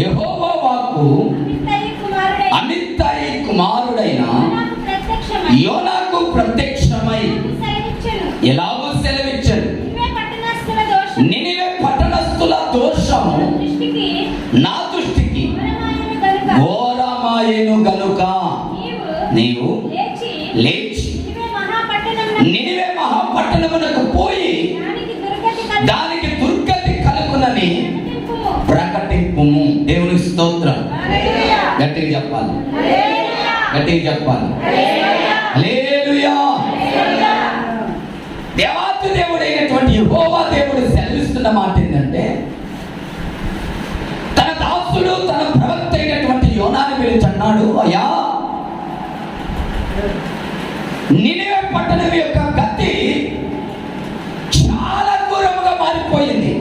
యెహోవా వాక్కు అమిత్తాయి కుమారుడైన యోనాకు ప్రత్యక్షమై ఎలాగో సెలవిచ్చాడు. నినివే పట్టణస్థుల దోషము నా దృష్టికి ఘోరమాయెను గనుక నీవు లేచి నినివే మహాపట్టణమునకు పోయి దానికి దుర్గతి కలుగునని ప్రకటింపుము. దేవునికి స్తోత్రం. గట్టిగా చెప్పాలి, గట్టిగా చెప్పాలి. హల్లెలూయా. దేవాతి దేవుడైనటువంటి యెహోవా దేవుడు సెలవిస్తున్న మాట ఏంటంటే, తన దాసుడు తన ప్రవక్త అయినటువంటి యోనాను పిలిచి అన్నాడు, అయ్యా నినివే పట్టణం యొక్క గతి చాలా ఘోరముగా మారిపోయింది.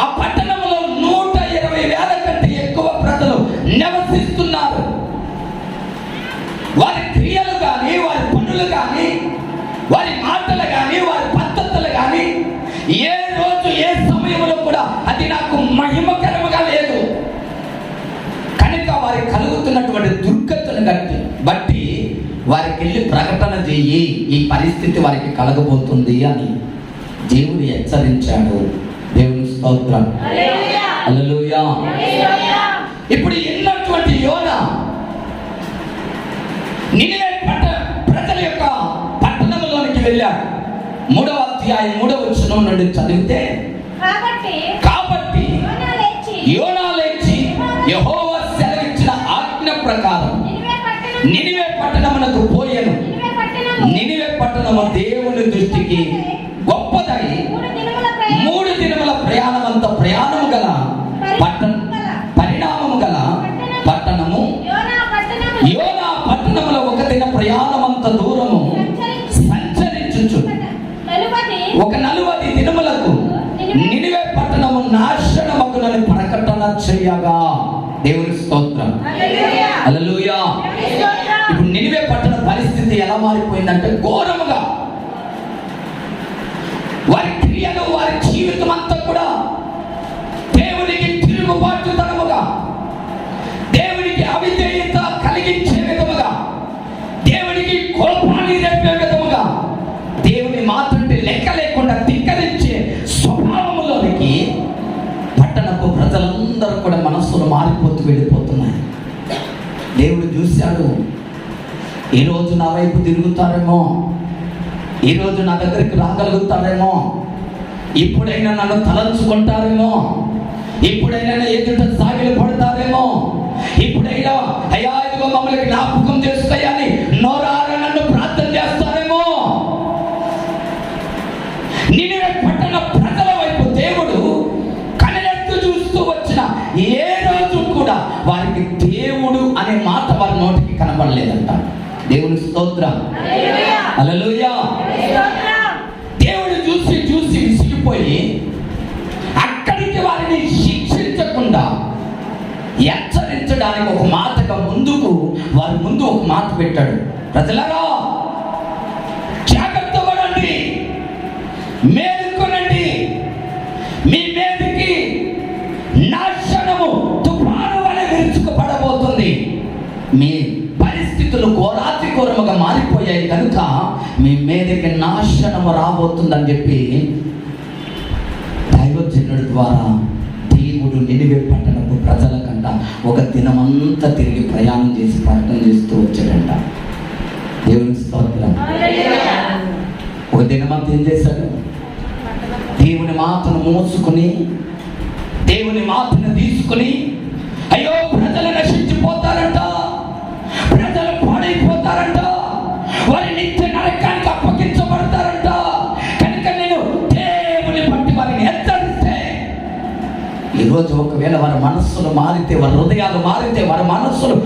ఆ పట్టణంలో 120,000 కంటే ఎక్కువ ప్రజలు నివసిస్తున్నారు. వారి క్రియలు కానీ, వారి పనులు కానీ, వారి మాటలు కానీ, వారి పద్ధతులు కానీ ఏ రోజు ఏ సమయంలో కూడా అది నాకు మహిమకరముగా లేదు. కనుక వారికి కలుగుతున్నటువంటి దుర్గతులను బట్టి వారికి వెళ్ళి ప్రకటన చెయ్యి, ఈ పరిస్థితి వారికి కలగబోతుంది అని దేవుడు హెచ్చరించాడు. దేవుని స్తోత్రం. హల్లెలూయా. ఇప్పుడు ఎన్నటువంటి యోనా నినివే ప్రజల యొక్క పట్టణంలోనికి వెళ్ళాడు. 3వ అధ్యాయం 3వ వచనం నుండి చదివితే, కాబట్టి యోనా లేచి యెహోవా సెలవిచ్చిన ఆజ్ఞ ప్రకారం నినివే పట్టణమునకు పోయెను. నినివే పట్టణము దేవుని దృష్టికి గొప్పదై 3 దినముల ప్రయాణమంత ప్రయాణము గల పరిణామము గల పట్టణము యోనా పట్టణములో 1 దిన ప్రయాణమంత దూరము సంచరించుచు 40 దినములకు నినివే పట్టణము నాశనమగునని ప్రకటన చేయగా. దేవుని స్తోత్రం. హల్లెలూయా. ఇప్పుడు నినివే పట్టణ పరిస్థితి ఎలా మారిపోయిందంటే ఘోరముగా, వారి క్రియలు, వారి జీవితం అంతా కూడా దేవునికి తిరుగుబాటుతనముగా, దేవునికి అవిధేయత కలిగించే విధముగా, దేవునికి కోపాన్ని రేపే విధముగా, దేవుని మాటంటే లెక్క లేకుండా ధిక్కరించే స్వభావములోనికి పట్టణపు ప్రజలందరూ కూడా మనస్సులు మారిపోతూ వెళ్ళిపోతున్నాయి. దేవుడు చూశాడు, ఈరోజు నా వైపు తిరుగుతారేమో, ఈరోజు నా దగ్గరికి రాగలుగుతారేమో, ఇప్పుడైనా నన్ను తలంచుకుంటారేమో, ఇప్పుడైనా ఎదుట సాగిలు పడతారేమో, ఇప్పుడైనా అయ్యా ఇదిగో మమ్మల్ని జ్ఞాపకం చేస్తాయని నోరారా నన్ను ప్రార్థన చేస్తారేమో. నినివే పట్టణ ప్రజల వైపు దేవుడు కనులెత్తు చూస్తూ వచ్చిన ఏ రోజు కూడా వారికి దేవుడు అనే మాట వారి నోటికి కనబడలేదంట. దేవుని స్తోత్రం. హల్లెలూయా. దేవుడు చూసి చూసి విసిగిపోయి అక్కడికి వారిని శిక్షించకుండా హెచ్చరించడానికి ఒక మాటగా ముందుకు వారి ముందు ఒక మాట పెట్టాడు. ప్రజలారా జాగ్రత్త పడండి, మేలుకొనండి, మీ మీదకి నాశనము తుఫాను వలె విరుచుకుపడబోతుంది. మీ పరిస్థితులు ఘోరాతి ఘోరముగా మారిపోయాయి కనుక మీ మీదకి నాశనము రాబోతుందని చెప్పి దైవజనుడి ద్వారా దేవుడు నినివే పట్టణపు ప్రజల కంట 1 దినమంతా తిరిగి ప్రయాణం చేసి ప్రకటన చేస్తూ వచ్చాడంట. దేవుని స్తోత్రం. 1 దినమంతా ఏం చేశాడు? దేవుని మాటను మోసుకుని, దేవుని మాటను తీసుకుని, అయ్యో ప్రజలు నశించిపోతారంట, ప్రజలు పాడైపోతారంట, వారి నిత్య నరకానికి అప్పగించబడతారంట, కనుక నేను దేవుని బట్టి వారిని హెచ్చరిస్తే, ఈరోజు ఒకవేళ వారి మనస్సులు మారితే, వారి హృదయాలు మారితే, వారి మనస్సులు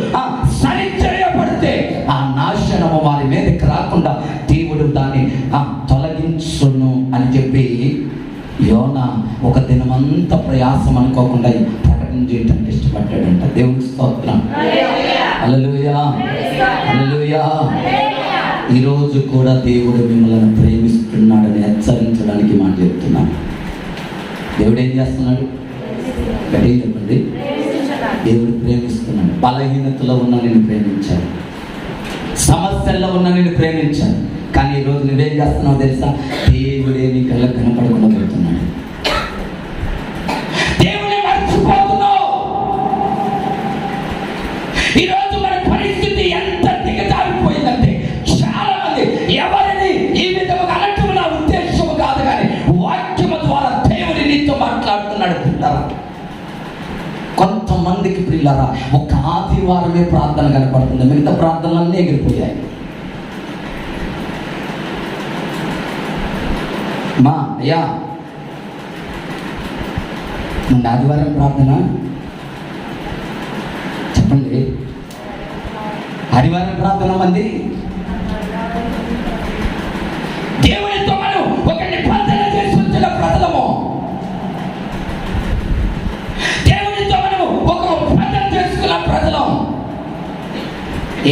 సరిచేయబడితే ఆ నాశనము వారి మీదకి రాకుండా దేవుడు దాన్ని తొలగించును అని చెప్పి యోనా 1 దినమంతా ప్రయాసం అనుకోకుండా ప్రకటన చేయడానికి ఇష్టపడ్డాడంట. దేవుని స్తోత్రం. హల్లెలూయా. హల్లెలూయా. ఈరోజు కూడా దేవుడు మిమ్మల్ని ప్రేమిస్తున్నాడని హెచ్చరించడానికి మాట చెప్తున్నాను. దేవుడు ఏం చేస్తున్నాడు? గట్టిగా చెప్పండి. దేవుడు ప్రేమిస్తున్నాడు. బలహీనతలో ఉన్న నేను ప్రేమించాను, సమస్యల్లో ఉన్న నేను ప్రేమించాను. కానీ ఈరోజు నువ్వేం చేస్తున్నావు తెలుసా? దేవుడే నీ కళ్ళకు కనపడకుండా పోతున్నాడు. దేవుడే మర్చిపోతున్నావు. ఈరోజు మన పరిస్థితి ఎంత దిగజారిపోయిందంటే చాలా మంది ఎవరిని ఈ విధంగా అనటం నా ఉద్దేశం కాదు, కానీ వాక్యము ద్వారా దేవుడి నీతో మాట్లాడుతున్నాడు. పిల్లరా, కొంతమందికి పిల్లరా ఒక ఆదివారమే ప్రార్థన కనపడుతుంది, మిగతా ప్రార్థనలన్నీ ఎగిరిపోయాయి. మా అయ్యా ముందు ఆదివారం ప్రార్థన చెప్పండి. ఆదివారం ప్రార్థన మంది దేవునితో మనం ఒక నిబంధన చేసి వచ్చిన ప్రజలము, దేవునితో మనం ఒక ఒప్పందం చేసుకున్న ప్రజలం.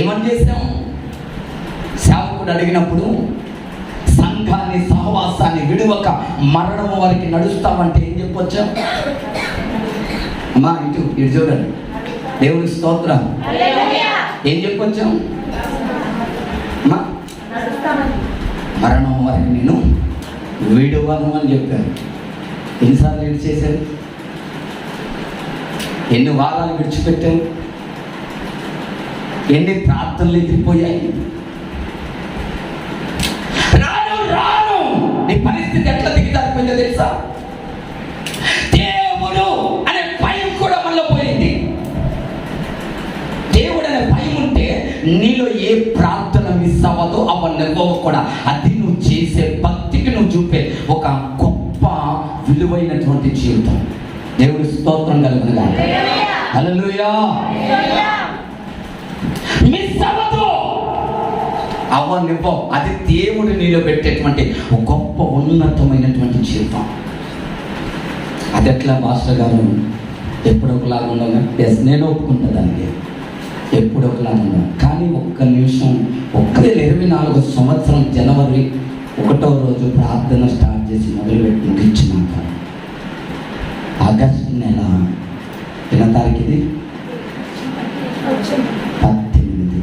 ఏమని చేసాం? సేవకుడు అడిగినప్పుడు సంఘాన్ని సహవాసాన్ని విడువక మరణము వరకు నడుస్తామంటే ఏం చెప్పొచ్చా? అమ్మా ఇటు చూడండి, దేవుని స్తోత్రం. ఏం చెప్పొచ్చా? అమ్మా మరణం వరకు నేను విడువను అని చెప్పాను. ఎన్నిసార్లు విడిచేశారు? ఎన్ని వారాలు విడిచిపెట్టారు? ఎన్ని ప్రార్థనలు ఎగిరిపోయాయి? రాను నీ పరిస్థితి ఎట్లా దిగజారిపోయిందో తెలుసా? దేవుడు అనే భయం కూడా మనలో పోయింది. దేవుడు అనే భయం ఉంటే నీలో ఏ ప్రార్థన మిస్ అవ్వదో అవన్నీ కూడా అది నువ్వు చేసే భక్తికి నువ్వు చూపే ఒక గొప్ప విలువైనటువంటి జీవితం. దేవుడి స్తోత్రం కలుగునుగా. హల్లెలూయా. మిస్ అవ్వదు, అవనివ్వవు. అది దేవుడు నీలో పెట్టేటువంటి ఒక గొప్ప ఉన్నతమైనటువంటి జీవితం. అది ఎట్లా మాస్టర్ గారు ఎప్పుడు ఒకలాగా ఉండగా? ఎస్, నేను ఒప్పుకుంటా దానికి, ఎప్పుడు ఒకలాగా ఉండగా. కానీ ఒక్క నిమిషం, 2024 సంవత్సరం జనవరి 1వ రోజు ప్రార్థన స్టార్ట్ చేసి మొదలుపెట్టి ముగించినాక ఆగస్టు నెల ఎన్నో తారీఖు ఇది 18.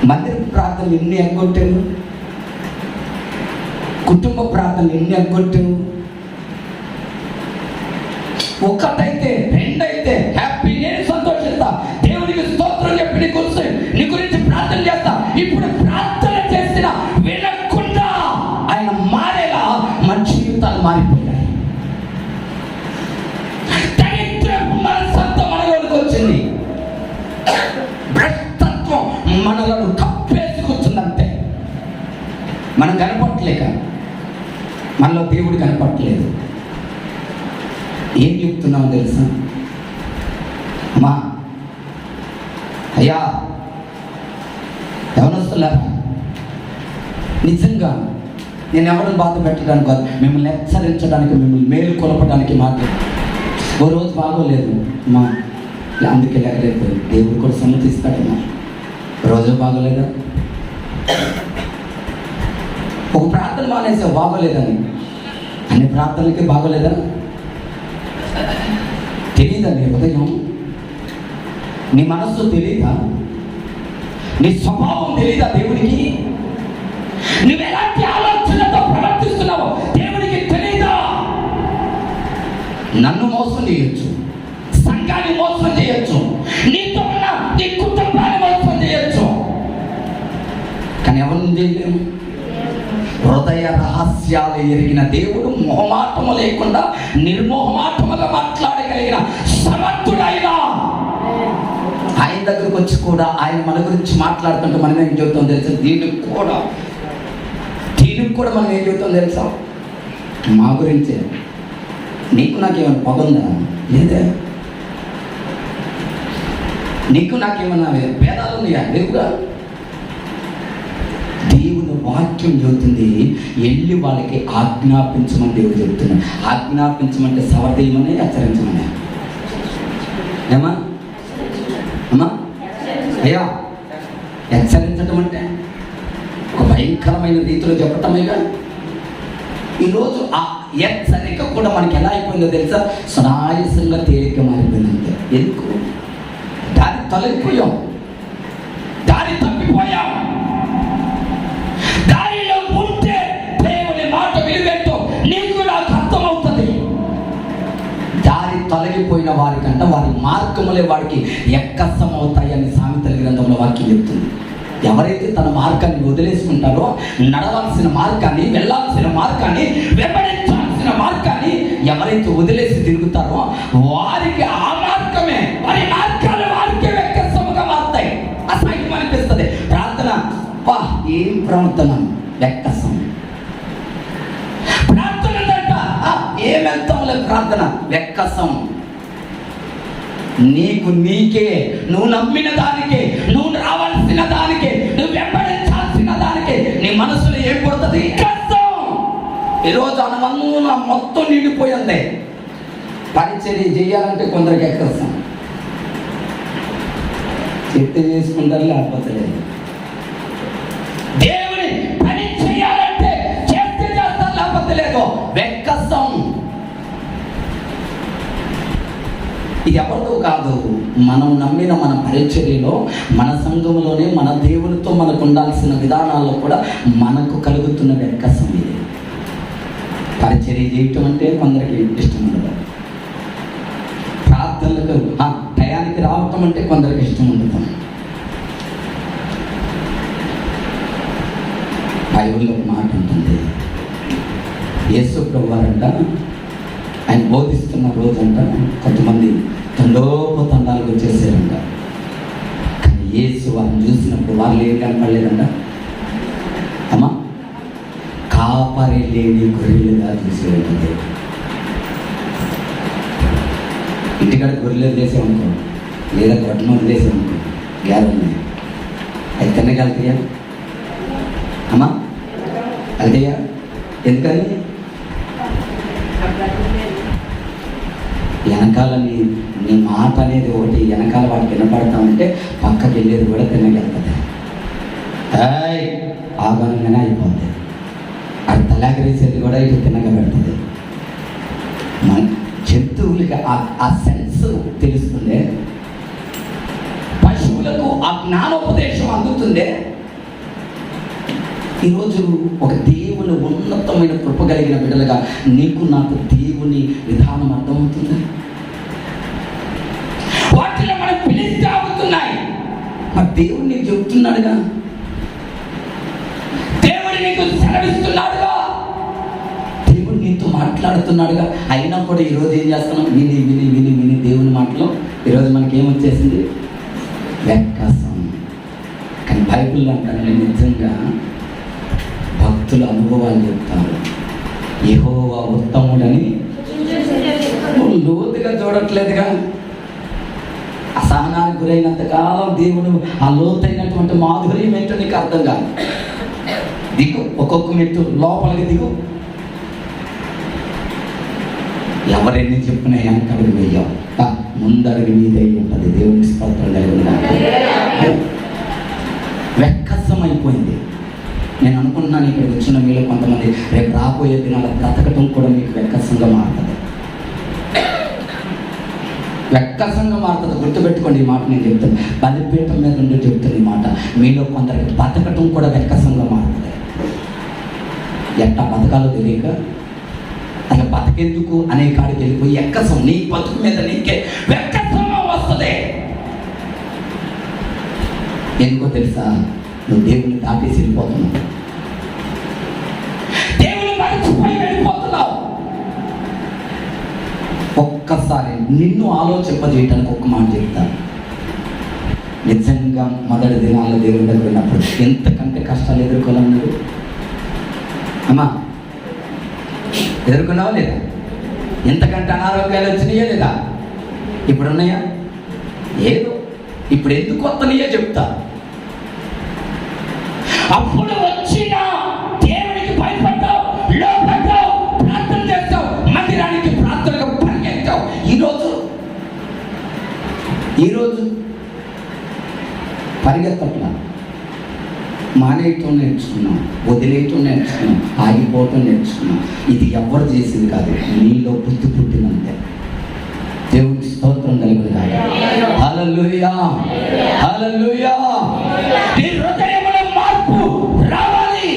మందిర ప్రార్థన ఎన్ని ఎగ్గొట్టావు? కుటుంబ ప్రార్థన ఎన్ని ఎగ్గొట్టావు? ఒకటైతే రెండైతే హ్యాపీ, నేను సంతోషిస్తా, దేవునికి స్తోత్రం చెప్పి నీ గురించి ప్రార్థన చేస్తా. ఇప్పుడు ప్రార్థన చేసిన వినకుండా ఆయన మారేలా మన జీవితాలు మారిపోయాయి. దరిద్రపు మనసంతా మనలోకి వచ్చింది, భ్రష్టత్వం మనలను కప్పేసుకొచ్చిందంటే మనం కనపడలేక, మనలో దేవుడు కనపడలేదు. ఏం చెప్తున్నావు తెలుసా? అమ్మా అయ్యా ఎవరొస్తున్నారా? నిజంగా నేను ఎవరిని బాధ పెట్టడానికి కాదు, మిమ్మల్ని హెచ్చరించడానికి, మిమ్మల్ని మేలు కొలపడానికి మాత్రం. ఓ రోజు బాగోలేదు మా, అందుకే లేకలేదు, దేవుడు కూడా సమ్మతిస్తాడమ్మా. రోజు బాగోలేదా? ఒక ప్రార్థన మానేసావు బాగోలేదని, అన్ని ప్రార్థనలకి బాగోలేదా? తెలీదా నీ హృదయం? నీ మనస్సు తెలీదా? నీ స్వభావం తెలీదా దేవుడికి? నువ్వు ఎలాంటి ఆలోచనతో ప్రవర్తిస్తున్నావో దేవుడికి తెలీదా? నన్ను మోసం చేయొచ్చు, సంఘాన్ని మోసం చేయొచ్చు, నీతో ఉన్న నీ కుటుంబాన్ని మోసం చేయొచ్చు, కానీ ఎవరిని చేయలేము. హృదయ రహస్యాలు ఎరిగిన దేవుడు మొహమాటము లేకుండా నిర్మోహమాటముగా మాట్లాడగలిగిన సమర్థుడైన ఆయన దగ్గరకు వచ్చి కూడా ఆయన మన గురించి మాట్లాడుతుంటే మనం ఏం చెబుతాం తెలుసా? దీనికి కూడా మనం ఏం చెబుతాం తెలుసా? మా గురించే. నీకు నాకేమైనా పగుందా? లేదే. నీకు నాకేమన్నా భేదాలు ఉన్నాయా? లేవుగా. దేవుని వాక్యం చెబుతుంది, వెళ్ళి వాళ్ళకి ఆజ్ఞాపించమని దేవుడు చెబుతున్నాడు. ఆజ్ఞాపించమంటే సవదేయమని, హెచ్చరించమని. ఏమా అమ్మా అయ్యా, హెచ్చరించడం అంటే ఒక భయంకరమైన రీతిలో చెప్పటమేగా. ఈరోజు హెచ్చరిక కూడా మనకి ఎలా అయిపోయిందో తెలుసా? సునాయాసంగా తేలిక మారిపోయిందంటే. ఎందుకు? దారి తొలగిపోయాం, దారి తప్పిపోయాం. దారిలో ఉంటే దేవుని మాట విలువేంటో నీకు నాకు అర్థమవుతుంది. దారి తొలగిపోయిన వారికంట వారి మార్గములే వాడికి ఎక్కసమవుతాయని సామెతల గ్రంథంలో వాక్యం చెప్తుంది. ఎవరైతే తన మార్గాన్ని వదిలేసుకుంటారో, నడవాల్సిన మార్గాన్ని, వెళ్ళాల్సిన మార్గాన్ని, వెంబడించాల్సిన మార్గాన్ని ఎవరైతే వదిలేసి తిరుగుతారో వారికి ఆ మార్గమే, వారి మార్గాలు వారికి వెక్కసముగా మారుతాయి. అసహ్యం అనిపిస్తుంది. ప్రార్థన, వా ఏం ప్రార్థన, వెక్కసం. ప్రార్థన ఏం వెళ్తాంలే, ప్రార్థన వెక్కసం. నీకు నీకే, నువ్వు నమ్మిన దానికే, నువ్వు రావాల్సిన దానికే, నువ్వు వెంబడించాల్సిన దానికే నీ మనసులో ఏం పడుతుంది? కష్టం. ఈరోజు అనువన్న మొత్తం నిండిపోయింది. పరిచర్య చేయాలంటే కొందరికి ఎక్కస్తాం, చెప్తే చేసుకుంటారు, లేకపోతే లేదు. దేవుని పని చేయాలంటే చేస్తే చేస్తారు, లేకపోతే లేదు. వెక్కస్తాం. ఇది ఎవరితో కాదు, మనం నమ్మిన మన పరిచర్యలో, మన సంఘంలోనే, మన దేవునితో మనకు ఉండాల్సిన విధానాల్లో కూడా మనకు కలుగుతున్న వెక్కసం ఇది. పరిచర్య చేయటం అంటే కొందరికి ఇష్టం ఉండదు. ప్రార్థనలకు టయానికి రావటం అంటే కొందరికి ఇష్టం ఉండదు. బైబిల్లో ఒక మాట ఉంటుంది, యేసు ప్రభువారంట ఆయన బోధిస్తున్న రోజంట కొంతమంది తండోపతండాలకు వచ్చేసారంట. కానీ యేసు వారిని చూసినప్పుడు వాళ్ళు ఏం కనపడలేదంట, అమ్మా కాపరి లేని గొర్రెలుగా చూసేదంటే. ఇంటికాడ గొర్రెలు వదిలేసామనుకో, లేదా గొడ్డను వదిలేసామనుకో, గ్యారెంటీ అది తినగలుగుతాయా అమ్మా? అదేయా? ఎందుకని? వెనకాల నీ మాట అనేది ఒకటి, వెనకాల వాడికి వినపడతామంటే పక్కకి వెళ్ళేది కూడా తినగలుగుతుంది. ఆగనంగానే అయిపోతుంది. అది తలాగరేసేది కూడా ఇటు తినగబెడుతుంది. మన జంతువులకి ఆ సెన్స్ తెలుస్తుంది, పశువులకు ఆ జ్ఞానోపదేశం అందుతుంది. ఈరోజు ఒక దేవుని ఉన్నతమైన కృప కలిగిన బిడ్డలుగా నీకు నాకు దేవుని విధానం అర్థమవుతుంది. వాటిలో మనం పిలిస్తే అవుతున్నాయి. మరి దేవుడు నీకు చెబుతున్నాడుగా, దేవుడు నీకు సెలవిస్తున్నాడుగా, దేవుడు నీతో మాట్లాడుతున్నాడుగా. అయినా కూడా ఈరోజు ఏం చేస్తున్నాం? విని విని విని విని దేవుని మాటలో ఈరోజు మనకి ఏమొచ్చేసింది? వెక్కసం. కానీ బైబిల్లో అంటాను, నిజంగా భక్తుల అనుభవాలు చెప్తారు. యెహోవా ఉత్తముడని నువ్వు లోతుగా చూడట్లేదుగా. అసహనానికి గురైనంత కాలం దేవుడు ఆ లోతైనటువంటి మాధుర్యం ఏంటో నీకు అర్థం కాదు. దిగు, ఒక్కొక్క మెట్టు లోపలికి దిగు. ఎవరెన్ని చెప్పినా వెనకడుగు వెయ్యావు, ముందడుగు నీదై ఉంటుంది. దేవుని స్తోత్రం కలిగిన వెక్కసం అయిపోయింది. నేను అనుకుంటున్నాను ఇక్కడ వచ్చిన మీలో కొంతమంది రేపు రాబోయే దినాల బ్రతకటం కూడా మీకు వెక్కసంగా మారుతుంది. వెక్కసంగా మారుతుంది. గుర్తుపెట్టుకోండి ఈ మాట నేను చెప్తాను. బలిపీఠం మీద ఉండి చెప్తాను ఈ మాట. మీలో కొందరికి బతకటం కూడా వెక్కసంగా మారుతుంది. ఎట్టా బతకాలో తెలియక అసలు బతకెందుకు అనే కాడికి వెళ్ళిపోయి ఎక్కసం, నీ బతుకు మీద నీకే వెక్కసంగా వస్తుంది. ఎందుకో తెలుసా? నువ్వు దేవుని దాటేసి వెళ్ళిపోతున్నావు, దేవుని మరిచిపోయి వెళ్ళిపోతున్నావు. ఒక్కసారి నిన్ను ఆలోచింపజేయటానికి ఒక్క మాట చెప్తాను. నిజంగా మొదటి దినాల్లో దేవుని దగ్గర ఉన్నప్పుడు ఎంతకంటే కష్టాలు ఎదుర్కోవాలన్నాడు అమ్మా? ఎదుర్కొన్నావా లేదా? ఎంతకంటే అనారోగ్యాలు వచ్చినాయా లేదా? ఇప్పుడున్నాయా? ఏదో ఇప్పుడు ఎందుకు వస్తున్నాయో చెప్తా. అప్పుడు వచ్చిన దేవునికి భయపడ్డావు, లోపడ్డావు, ప్రార్థన చేస్తావు, మందిరానికి ప్రార్థనగా పరిగెత్తావు. ఈరోజు పరిగెత్తట్లా. మానేయటం నేర్చుకున్నాం, వదిలేయటం నేర్చుకున్నాం, ఆగిపోవటం నేర్చుకున్నాం. ఇది ఎవరు చేసింది కాదు, నీలో బుద్ధి పుట్టినంతే. దేవునికి స్తోత్రం కలుగునుగాక. హల్లెలూయా, హల్లెలూయా. నీ హృదయంలో మార్పు రావాలి.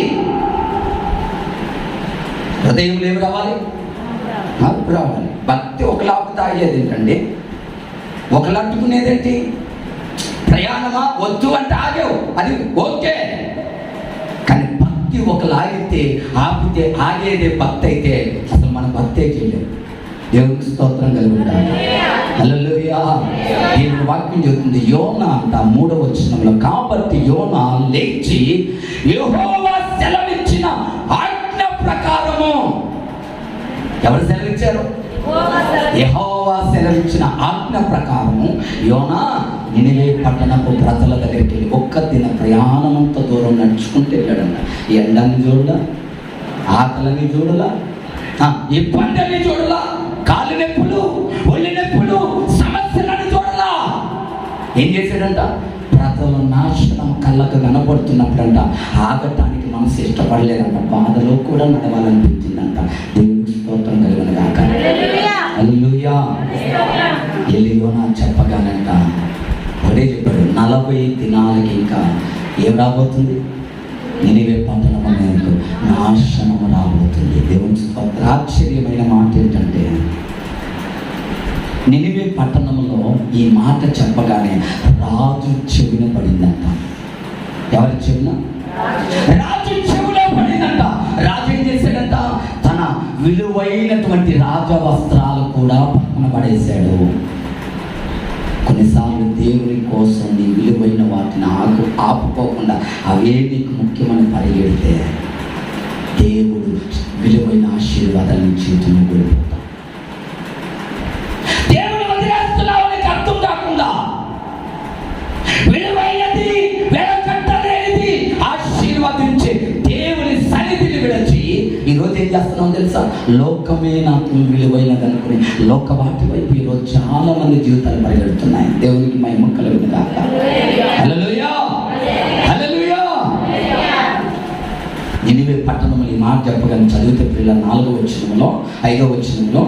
హృదయంలో ఏమి రావాలి? మార్పు రావాలి. భక్తి ఒకలాపు తాగేది ఏంటండి, ఒకలా అట్టుకునేదేంటి? ప్రయాణమా వద్దు అంటే ఆగావు, అది ఓకే. కానీ భక్తి ఒకలాగితే ఆపితే ఆగేదే భక్తి అయితే అసలు మనం భక్తే చేయలేము. దేవునికి స్తోత్రం కలుగుతాం. హల్లెలూయా. దేవుని వాక్యం చెబుతుంది, యోనా అంట 3వ వచనంలో, కాబట్టి యోనా లేచి యెహోవా సెలవిచ్చిన ఆజ్ఞ ప్రకారము. ఎవరు సెలవిచ్చారు? యెహోవా సెలవిచ్చిన ఆజ్ఞ ప్రకారము యోనా నినివే పట్టణపు ప్రజల దగ్గరికి వెళ్ళి ఒక్క దిన ప్రయాణమంత దూరం నడుచుకుంటూ వెళ్ళాడన్న. ఎండని చూడలా, ఆకలిని చూడలా, ఇబ్బందిని చూడలా, కాలు నొప్పులు, ఒళ్ళు నొప్పులు, సమస్యలను చూడలా. ఏం చేశాడంట? ప్రజలు నాశనం కళ్ళకు కనపడుతున్నప్పుడంట ఆగటానికి మనసు ఇష్టపడలేదంట. బాధలో కూడా నడవాలనిపించిందంట. దేవునికి స్తోత్రం కలుగునుగాక. హల్లెలూయా. యోనా చెప్పగానంట ఒకటే చెప్పాడు, 40 దినాలకి ఇంకా ఏం రాబోతుంది? నినివే పట్టణం అనేది నాశనము రాబోతుంది. దేవుని స్తోత్రం. ఆశ్చర్యమైన మాట ఏంటంటే, నినివే పట్టణంలో ఈ మాట చెప్పగానే రాజు చెవిన పడిందంట. ఎవరి చెవిన? రాజు చెవిలో పడిందంట. రాజు ఏం చేశాడంట? తన విలువైనటువంటి రాజ వస్త్రాలు కూడా పక్కన పడేశాడు. కొన్నిసార్లు దేవుని కోసం నీ విలువైన వాటిని ఆపుకోకుండా అవే నీకు ముఖ్యమని పరిగెడితే దేవుడు విలువైన ఆశీర్వాదాన్ని జీవితంలో కోల్పోతాం. దేవుని వదిలేస్తున్నావని అర్థం కాకుండా విలువైనది, వెలకట్టలేనిది ఆశీర్వదించి దేవుని సన్నిధిని విడచి ఈరోజు ఏం చేస్తున్నాం తెలుసా? లోకమే నాకు విలువైనది అనుకుని లోక వాటి వైపు ఈరోజు చాలా మంది జీవితాలు పరిగెడుతున్నాయి. దేవునికి మహిమ కలుగునుగాక. హల్లెలూయా, హల్లెలూయా. నినివే పట్టణంలో ఈ మాట చెప్పగానే చదివితే పిల్ల 4వ వచనంలో 5వ వచనంలో,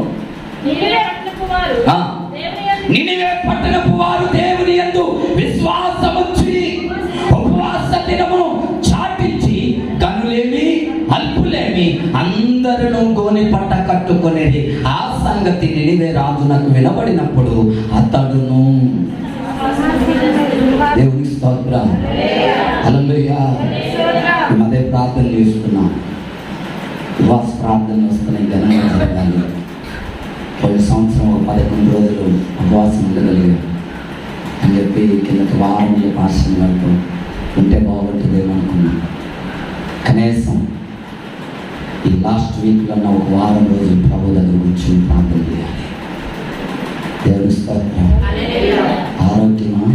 నినివే పట్టణపు వారు దేవుని యందు విశ్వాసముంచి ఉపవాస దినమును చాటించి కనులేమి అల్పులేమి అందరూ గోనె పట్ట కట్టుకునేది. ఆ సంగతి నినివే రాజునకు వినబడినప్పుడు అతడును. దేవుని స్తోత్రం. హల్లెలూయా. అదే ప్రార్థన చేస్తున్నాం, ఉపవాస ప్రార్థనలు వస్తున్నాయి, ఘనంగా జరగాలి. పోయిన సంవత్సరం 11 రోజులు ఉపవాసం ఉండగలిగాం అని చెప్పి కిందకి వారంలో పాఠశాల వరకు ఉంటే బాగుంటుందేమో అనుకున్నాం. కనీసం ఈ లాస్ట్ వీక్లో ఉన్న ఒక వారం రోజులు ప్రభు దగ్గర కూర్చొని ప్రార్థన చేయాలి. దేవుని స్తోత్రం. ఆరోగ్యమా?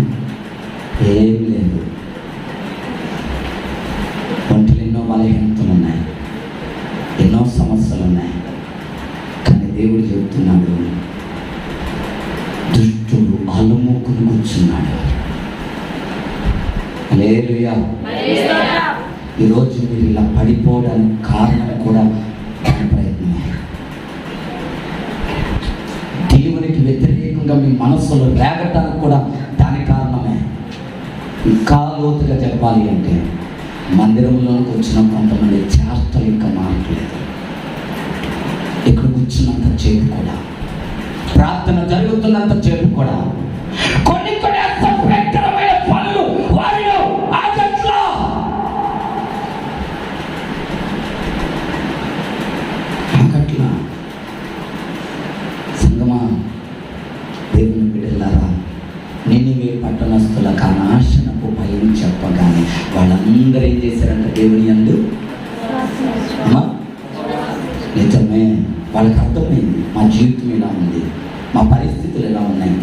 ఏం లేదు. ఒంటిలో ఎన్నో బలహీనతలు ఉన్నాయి, ఎన్నో సమస్యలు ఉన్నాయి. కానీ దేవుడు చెబుతున్నాడు, దుష్టుడు అలుముకుని కూర్చున్నాడు. హల్లెలూయా. ఈరోజు మీరు ఇలా పడిపోవడానికి కారణం కూడా ప్రయత్నమే. దేవునికి వ్యతిరేకంగా మీ మనస్సులో రేగటానికి కూడా దాని కారణమే. ఇంకా లోతుగా చెప్పాలి అంటే మందిరంలోకి వచ్చిన కొంతమంది చేష్టలు ఇంకా మారట్లేదు. ఇక్కడ కూర్చున్నంత చేపు కూడా, ప్రార్థన జరుగుతున్నంత చేపు కూడా కొన్ని అసభ్యకరమైన పనులు వారిలో ఆగట్లా. సంగమా, దేవుని బిడ్డలారా, నినివే పట్టణస్థులకు ఆ నాశనపు భయం చెప్పగానే వాళ్ళందరూ ఏం చేశారంటే దేవుని యందు నిజమే. వాళ్ళకి అర్థమైంది, మా జీవితం ఎలా ఉంది, మా పరిస్థితులు ఎలా ఉన్నాయి.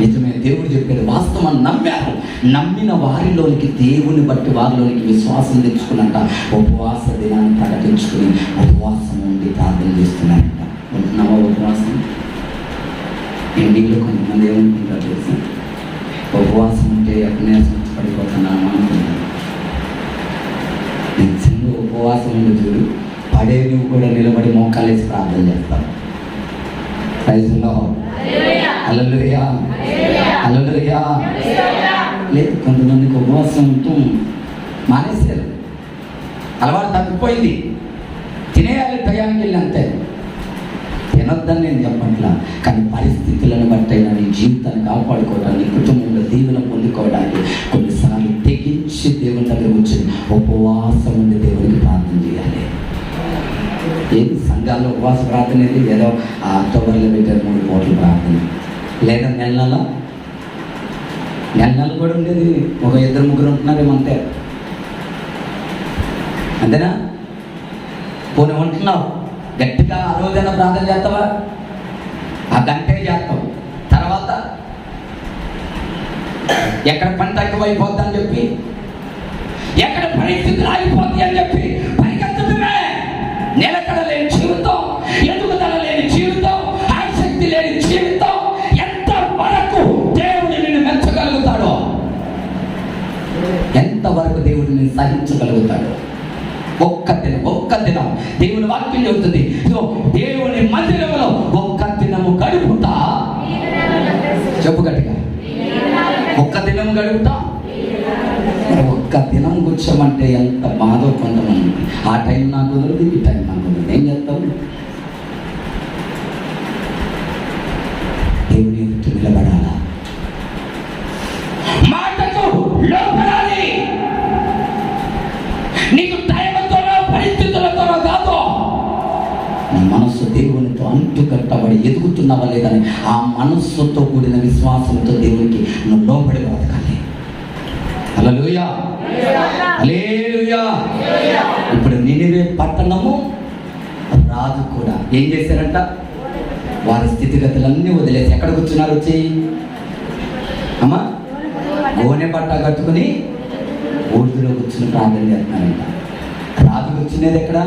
నిజమే, దేవుడు చెప్పేది వాస్తవం నమ్మారు. నమ్మిన వారిలోనికి దేవుని బట్టి వారిలోనికి విశ్వాసం తెచ్చుకున్నంట ఉపవాస దినాన్ని ప్రకటించుకుని ఉపవాసం ఉండి ప్రార్థన చేస్తున్నారంట. ఉంటున్నావా ఉపవాసం? ఇండిలో కొంతమంది ఏమనుకుంటారు తెలుసా? ఉపవాసం ఉంటే ఎక్కడనే పడిపోతున్నామా అనుకుంటారు. ఉపవాసం ఉండి చూడు, పడే నువ్వు కూడా నిలబడి మోకాలేసి ప్రార్థన చేస్తావు. ప్రైజ్లో హల్లెలూయా హల్లెలూయా. లేదు, కొంతమందికి ఉపవాసం ఉంటూ మానేశారు, అలవాటు తప్పిపోయింది. తినేయాలి టయానికి వెళ్ళి, అంతే. తినొద్దని నేను చెప్పట్లా, కానీ పరిస్థితులను బట్టైనా నీ జీవితాన్ని కాపాడుకోవడానికి, నీ కుటుంబంలో దీవెన పొందుకోవడానికి కొన్నిసార్లు తెగించి దేవుని దగ్గర వచ్చి ఉపవాసం ఉండి దేవునికి ప్రార్థన చేయాలి. ఏది సంఘాల్లో ఉపవాస ప్రార్థన ఏది? ఏదో అక్టోబర్లో పెట్టారు 3 పూటలు ప్రార్థన, లేదా నెల కూడా ఉండేది. ఒక 2-3 ఉంటున్నారేమో, అంతేనా? పోనీ ఉంటున్నావు, గట్టిగా ఆ రోజైనా ప్రార్థన చేస్తావా? ఆ గంటే చేస్తావు. తర్వాత ఎక్కడ పని తక్కువైపోద్ది అని చెప్పి, ఎక్కడ పరిస్థితులు ఆగిపోద్ది అని చెప్పి పరిగెత్తడమే. నిలకడ లేని జీవితం, ఎదుగుదల లేని జీవితం, ఆసక్తి లేని జీవితం. ఎంతవరకు దేవుడు నిన్ను మెచ్చగలుగుతాడో, ఎంతవరకు దేవుడు నిన్ను సహించగలుగుతాడో. ఒక్క దినం దేవుని వాక్యం చెబుతుంది, దేవుని మందిరంలో ఒక్క దినము గడుపుతా. చెప్పు గట్టిగా, ఒక్క దినం గడుపుతా. ఒక్క దినం కూర్చోమంటే ఎంత బాధో కొంతమంది. ఆ టైం నాకు కుదరదు, ఈ టైం నాకు కుదరదు, ఏం చేస్తావు? దేవుని ఎదుట నిలబడాలా, మాటకు లోపడాలి. నీకు టైంతోనో పరిస్థితులతోనో కాదు, నీ మనస్సు దేవునితో అంటుకట్టబడి ఎదుగుతున్నావా లేదని ఆ మనస్సుతో కూడిన విశ్వాసంతో దేవునికి నువ్వు లోపడి బ్రతకాలి. హల్లెలూయా హల్లెలూయా. ఇప్పుడు నినివే పట్టణము రాజు కూడా ఏం చేశారంట? వారి స్థితిగతులన్నీ వదిలేసి ఎక్కడ కూర్చున్నారు? వచ్చి అమ్మా గోనె పట్ట కట్టుకుని ఊర్దులో కూర్చుని ప్రార్థన చేస్తున్నారంట. రాజు కూర్చునేది ఎక్కడ?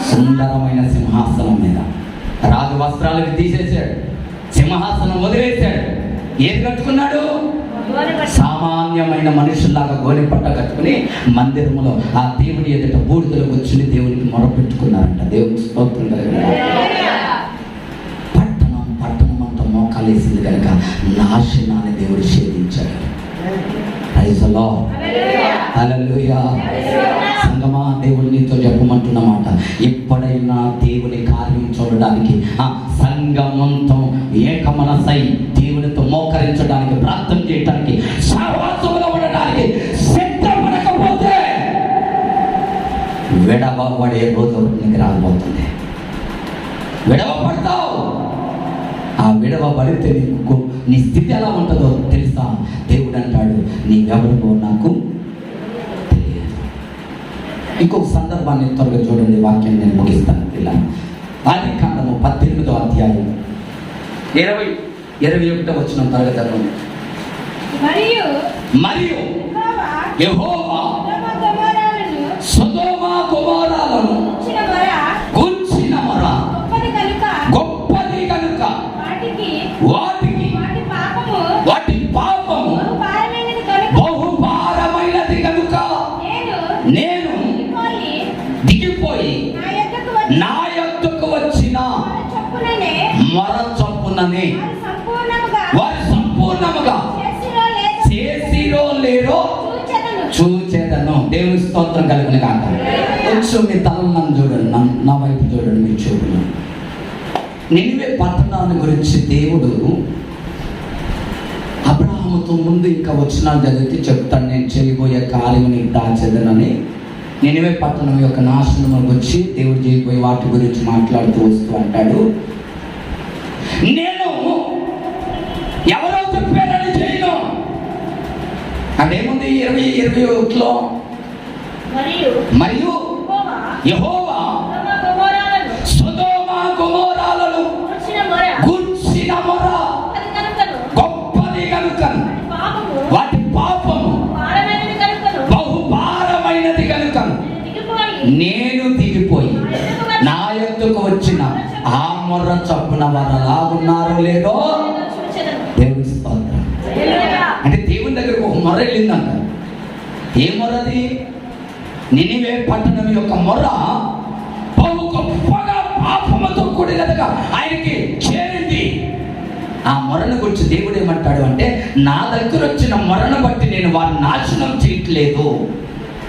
సుందరమైన సింహాసనం మీద. రాజు వస్త్రాలకు తీసేశాడు, సింహాసనం వదిలేశాడు. ఏది కట్టుకున్నాడు? సామాన్యమైన మనుషుల్లాగా గోనె పట్ట కట్టుకుని మందిరములో ఆ దేవుని ఎదుట బూడిదలో కూర్చుని దేవునికి మొరపెట్టుకున్నారంట. దేవునికి స్తోత్రం కలుగును. పట్టణం అంతా మోకాలేసింది కనుక నాశనాన్ని దేవుడు ఛేదించాడు. ప్రైజ్ ది లార్డ్ హల్లెలూయా. సంగమా, దేవుడు నీతో చెప్పమంటున్నమాట, ఎప్పుడైనా దేవుని కార్యం చూడడానికి ఆ సంగమంతో ఏకమనసై దేవునితో మోకరించడానికి, ప్రార్థన చేయడానికి, సహవాసంలో ఉండడానికి సిద్ధపడకపోతే విడవబడే రోజు నీకు రాబోతుంది. విడవబడతావు. ఆ విడవబడితే నీకు నీ స్థితి ఎలా ఉంటుందో తెలుసా? దేవుడు అంటాడు, నీవెవరికో నాకు తెలియదు. ఇంకొక సందర్భాన్ని త్వరగా చూడండి, వాక్యం నేను ముగిస్తాను. ఇలా ఆదికాండము 18వ అధ్యాయం 20-21 వచ్చిన తరగతి. మరియు యెహోవా సొదొమ గొమొర్రాలను గూర్చిన మొర గొప్పది కనుక వాటి పాపము బహుభారమైనది కనుక నేను దిగిపోయి నా యొద్దకు వచ్చిన మొర చొప్పుననే వారు సంపూర్ణముగా చేసిరో లేరో చూచెదను. దేవుని స్తోత్రం కలుగును గాక. కొంచెం మీ తలను నన్ను చూడండి, నా వైపు చూడండి, మీరు చూడండి. నినివే పట్టణాన్ని గురించి దేవుడు అబ్రహాముతో ముందు ఇంకా వచ్చిన చదివితే చెప్తాను, నేను చేయబోయే కార్యం నీకు దాచెదనని. నినివే పట్టణం యొక్క నాశనం గురించి దేవుడు చేయబోయే వాటి గురించి మాట్లాడుతూ వస్తూ అంటాడు, నేను ఎవరో చెప్పారని చేయను. అదేముంది 20-21లో, మరియు యెహోవా సొదొమ గొమొర్రాలను గూర్చిన మొర గొప్పది కనుక వాటి పాపము బహుభారమైనది కనుక నేను దిగిపోయి నా యొద్దకు వచ్చిన ఆ మొర్ర చొప్పున వారు అలా ఉన్నారో లేదో దేవుని స్తోత్రం. అంటే దేవుని దగ్గరకు ఒక మొర్ర వెళ్ళిందంట. ఏ మొర్రది? నినివే పట్టణం యొక్క మొర బహు గొప్పగా పాపముతో కూడినదిగా ఆయనకి చేరింది. ఆ మొరను గురించి దేవుడు ఏమంటాడు అంటే, నా దగ్గర వచ్చిన మొరను బట్టి నేను వారిని నాశనం చేయట్లేదు,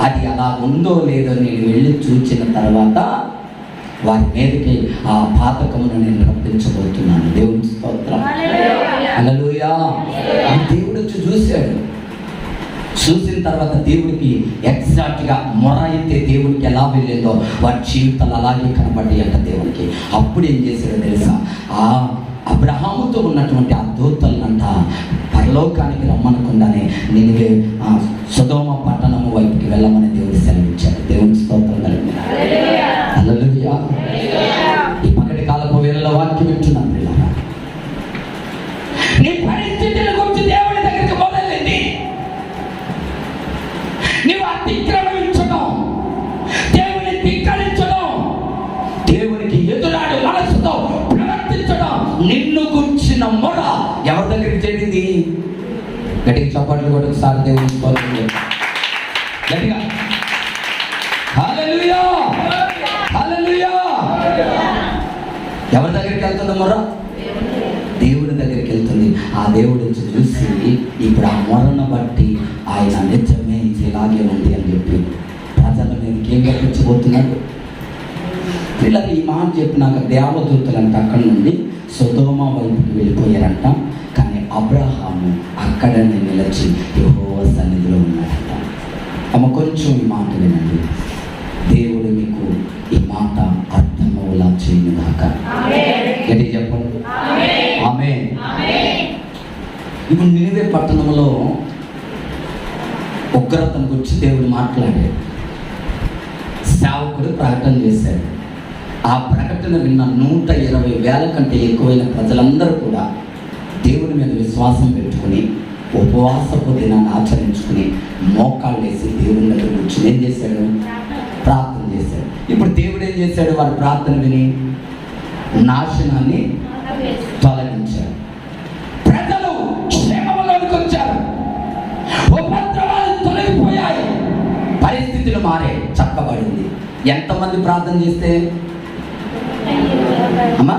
అది అలా ఉందో లేదో నేను వెళ్ళి చూసిన తర్వాత వారి మీదకి ఆ పాతకమును నేను రప్పించబోతున్నాను. దేవుని స్తోత్రం, హల్లెలూయా. అని దేవుడు వచ్చి చూశాడు. చూసిన తర్వాత దేవుడికి ఎగ్జాక్ట్గా మొర అయితే దేవుడికి ఎలా వెళ్ళిందో వారి జీవితాలు అలాగే కనబడ్డాయి అంట దేవుడికి. అప్పుడు ఏం చేశాడో తెలుసా, ఆ అబ్రహాముతో ఉన్నటువంటి ఆ దూతలనంట పరలోకానికి రమ్మనకుండానే నినివే సొదొమ పట్టణము వైపుకి వెళ్ళమని దేవుడు సెలవిచ్చాడు. దేవుని స్తోత్రం కలిగిన హల్లెలూయా. ఈ పగటి కాలపు వేళలో వాక్యం వింటున్నాం పిల్లరా, నీ పరిస్థితుల గురించి దేవుడి దగ్గరికి మొదలైంది. నీవు అతిక్రమించడం, దేవుని ధిక్కరించడం, దేవునికి ఎదురాడు మనసుతో ప్రవర్తించడం, నిన్ను గుర్చిన మొర ఎవరి దగ్గరికి చేరింది? గట్టిగా చప్పట్లు కొట్టి ఒకసారి దేవుని స్తోత్రం గట్టిగా హల్లెలూయా, హల్లెలూయా. ఎవరి దగ్గరికి వెళ్తుంది మొర? దేవుడి దగ్గరికి వెళ్తుంది. ఆ దేవుడు చూసి ఇప్పుడు ఆ మొరను బట్టి ఆయన నిజమే ఇలాగే ఉంది అని చెప్పి ప్రజల మీదకి ఏం కల్పించబోతున్నాడు? పిల్లలు ఈ మాట చెప్పినాక దేవదూతలంట అక్కడి నుండి సొదొమ వైపుకి వెళ్ళిపోయారంట. కానీ అబ్రహాము అక్కడనే నిలిచి యెహోవా సన్నిధిలో ఉన్నాడంట. అమ్మ కొంచెం ఈ మాట వినండి, దేవుడు మీకు ఈ మాట అర్థమవులా చేయనుగాక. గట్టి చెప్పండి ఆమేన్. ఇప్పుడు నినివే పట్టణంలో ఉగ్రతను గురించి దేవుడు మాట్లాడాడు. సేవకుడు ప్రకటన చేశాడు. ఆ ప్రకటన విన్న 120,000 కంటే ఎక్కువైన ప్రజలందరూ కూడా దేవుడి మీద విశ్వాసం పెట్టుకుని ఉపవాసపు దినాన్ని ఆచరించుకుని మోకాళ్ళు వేసి దేవుని దగ్గర కూర్చుని ఏం చేశాడు? ప్రార్థన చేశాడు. ఇప్పుడు దేవుడు ఏం చేశాడు? వారి ప్రార్థన విని నాశనాన్ని తొలగించాడు. ప్రజలు క్షేమంలోనికి వచ్చారు, ఉపద్రవాలు తొలగిపోయాయి, పరిస్థితులు మారే, చక్కబడింది. ఎంతమంది ప్రార్థన చేస్తే అమ్మా